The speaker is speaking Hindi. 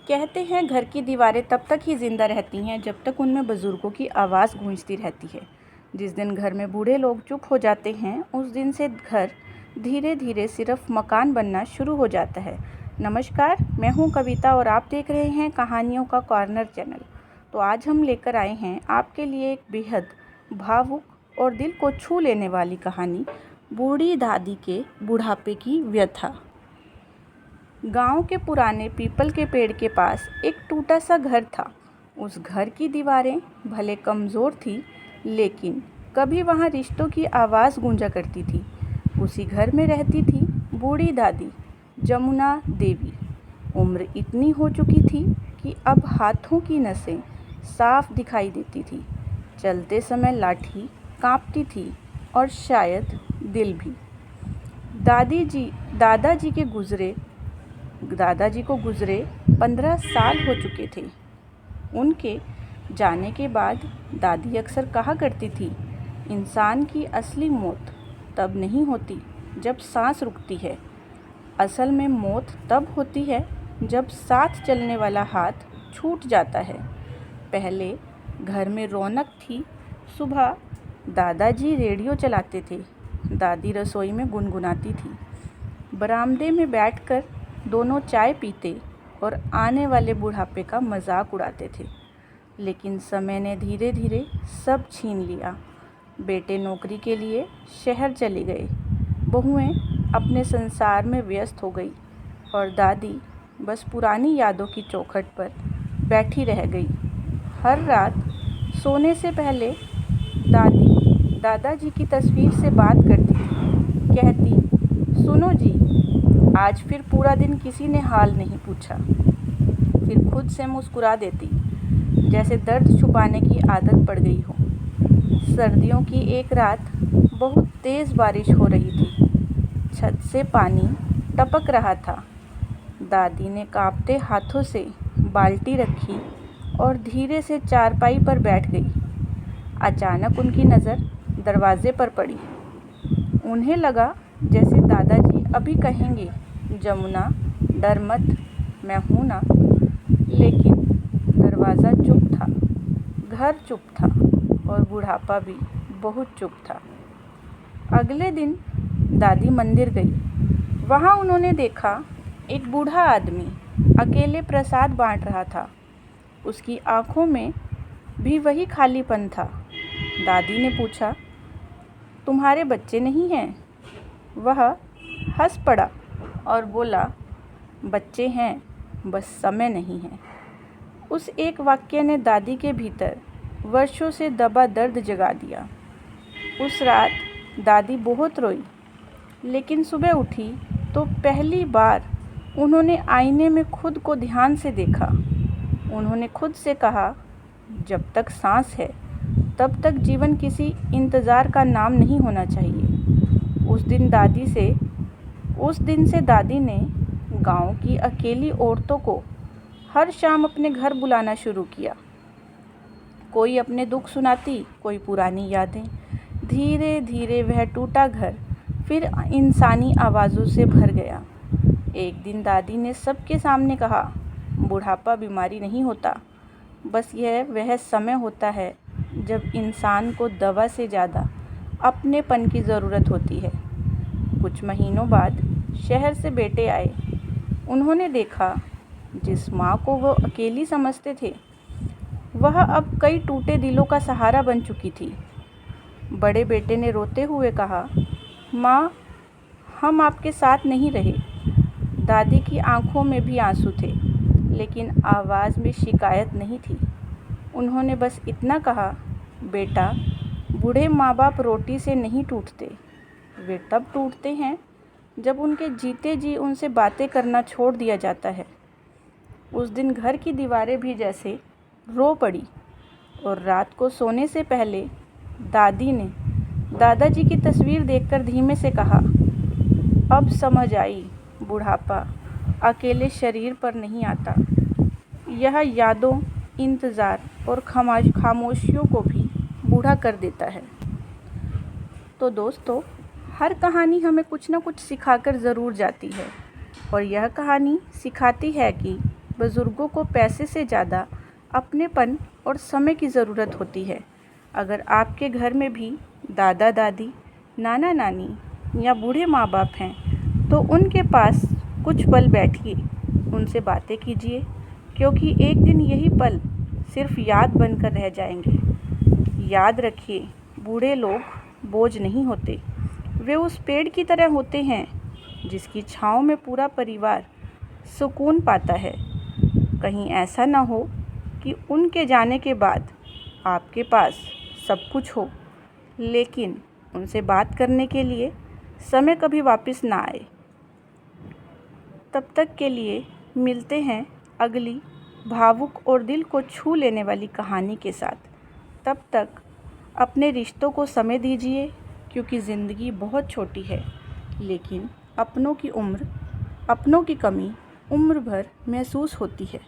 कहते हैं घर की दीवारें तब तक ही जिंदा रहती हैं जब तक उनमें बुजुर्गों की आवाज़ गूंजती रहती है। जिस दिन घर में बूढ़े लोग चुप हो जाते हैं उस दिन से घर धीरे धीरे सिर्फ मकान बनना शुरू हो जाता है। नमस्कार, मैं हूं कविता और आप देख रहे हैं कहानियों का कॉर्नर चैनल। तो आज हम लेकर आए हैं आपके लिए एक बेहद भावुक और दिल को छू लेने वाली कहानी, बूढ़ी दादी के बुढ़ापे की व्यथा। गांव के पुराने पीपल के पेड़ के पास एक टूटा सा घर था। उस घर की दीवारें भले कमज़ोर थी, लेकिन कभी वहां रिश्तों की आवाज़ गूंजा करती थी। उसी घर में रहती थी बूढ़ी दादी जमुना देवी। उम्र इतनी हो चुकी थी कि अब हाथों की नसें साफ दिखाई देती थी। चलते समय लाठी कांपती थी और शायद दिल भी। दादाजी को गुज़रे 15 साल हो चुके थे। उनके जाने के बाद दादी अक्सर कहा करती थी, इंसान की असली मौत तब नहीं होती जब सांस रुकती है। असल में मौत तब होती है जब साथ चलने वाला हाथ छूट जाता है। पहले घर में रौनक थी। सुबह दादाजी रेडियो चलाते थे, दादी रसोई में गुनगुनाती थी। बरामदे में बैठकर दोनों चाय पीते और आने वाले बुढ़ापे का मजाक उड़ाते थे। लेकिन समय ने धीरे धीरे सब छीन लिया। बेटे नौकरी के लिए शहर चले गए, बहुएं अपने संसार में व्यस्त हो गई और दादी बस पुरानी यादों की चौखट पर बैठी रह गई। हर रात सोने से पहले दादी दादाजी की तस्वीर से बात करती थी। कहती, सुनो जी, आज फिर पूरा दिन किसी ने हाल नहीं पूछा। फिर खुद से मुस्कुरा देती, जैसे दर्द छुपाने की आदत पड़ गई हो। सर्दियों की एक रात बहुत तेज़ बारिश हो रही थी। छत से पानी टपक रहा था। दादी ने कांपते हाथों से बाल्टी रखी और धीरे से चारपाई पर बैठ गई। अचानक उनकी नज़र दरवाजे पर पड़ी। उन्हें लगा जैसे दादाजी अभी कहेंगे, जमुना डर मत, मैं हूँ ना। लेकिन दरवाज़ा चुप था, घर चुप था और बुढ़ापा भी बहुत चुप था। अगले दिन दादी मंदिर गई। वहाँ उन्होंने देखा एक बूढ़ा आदमी अकेले प्रसाद बांट रहा था। उसकी आँखों में भी वही खालीपन था। दादी ने पूछा, तुम्हारे बच्चे नहीं हैं? वह हंस पड़ा और बोला, बच्चे हैं, बस समय नहीं है। उस एक वाक्य ने दादी के भीतर वर्षों से दबा दर्द जगा दिया। उस रात दादी बहुत रोई, लेकिन सुबह उठी तो पहली बार उन्होंने आईने में खुद को ध्यान से देखा। उन्होंने खुद से कहा, जब तक सांस है तब तक जीवन किसी इंतज़ार का नाम नहीं होना चाहिए। उस दिन से दादी ने गांव की अकेली औरतों को हर शाम अपने घर बुलाना शुरू किया। कोई अपने दुख सुनाती, कोई पुरानी यादें। धीरे धीरे वह टूटा घर फिर इंसानी आवाज़ों से भर गया। एक दिन दादी ने सबके सामने कहा, बुढ़ापा बीमारी नहीं होता, बस यह वह समय होता है जब इंसान को दवा से ज़्यादा अपनेपन की ज़रूरत होती है। कुछ महीनों बाद शहर से बेटे आए। उन्होंने देखा जिस माँ को वो अकेली समझते थे, वह अब कई टूटे दिलों का सहारा बन चुकी थी। बड़े बेटे ने रोते हुए कहा, माँ, हम आपके साथ नहीं रहे। दादी की आंखों में भी आंसू थे, लेकिन आवाज़ में शिकायत नहीं थी। उन्होंने बस इतना कहा, बेटा, बूढ़े माँ बाप रोटी से नहीं टूटते, वे तब टूटते हैं जब उनके जीते जी उनसे बातें करना छोड़ दिया जाता है। उस दिन घर की दीवारें भी जैसे रो पड़ी और रात को सोने से पहले दादी ने दादाजी की तस्वीर देखकर धीमे से कहा, अब समझ आई, बुढ़ापा अकेले शरीर पर नहीं आता, यह यादों, इंतज़ार और खामोशियों को भी बूढ़ा कर देता है। तो दोस्तों, हर कहानी हमें कुछ ना कुछ सिखाकर ज़रूर जाती है और यह कहानी सिखाती है कि बुज़ुर्गों को पैसे से ज़्यादा अपनेपन और समय की ज़रूरत होती है। अगर आपके घर में भी दादा दादी, नाना नानी या बूढ़े माँ बाप हैं तो उनके पास कुछ पल बैठिए, उनसे बातें कीजिए, क्योंकि एक दिन यही पल सिर्फ याद बनकर रह जाएंगे। याद रखिए, बूढ़े लोग बोझ नहीं होते, वे उस पेड़ की तरह होते हैं जिसकी छाँव में पूरा परिवार सुकून पाता है। कहीं ऐसा ना हो कि उनके जाने के बाद आपके पास सब कुछ हो, लेकिन उनसे बात करने के लिए समय कभी वापस ना आए। तब तक के लिए मिलते हैं अगली भावुक और दिल को छू लेने वाली कहानी के साथ। तब तक अपने रिश्तों को समय दीजिए, क्योंकि ज़िंदगी बहुत छोटी है, लेकिन अपनों की कमी उम्र भर महसूस होती है।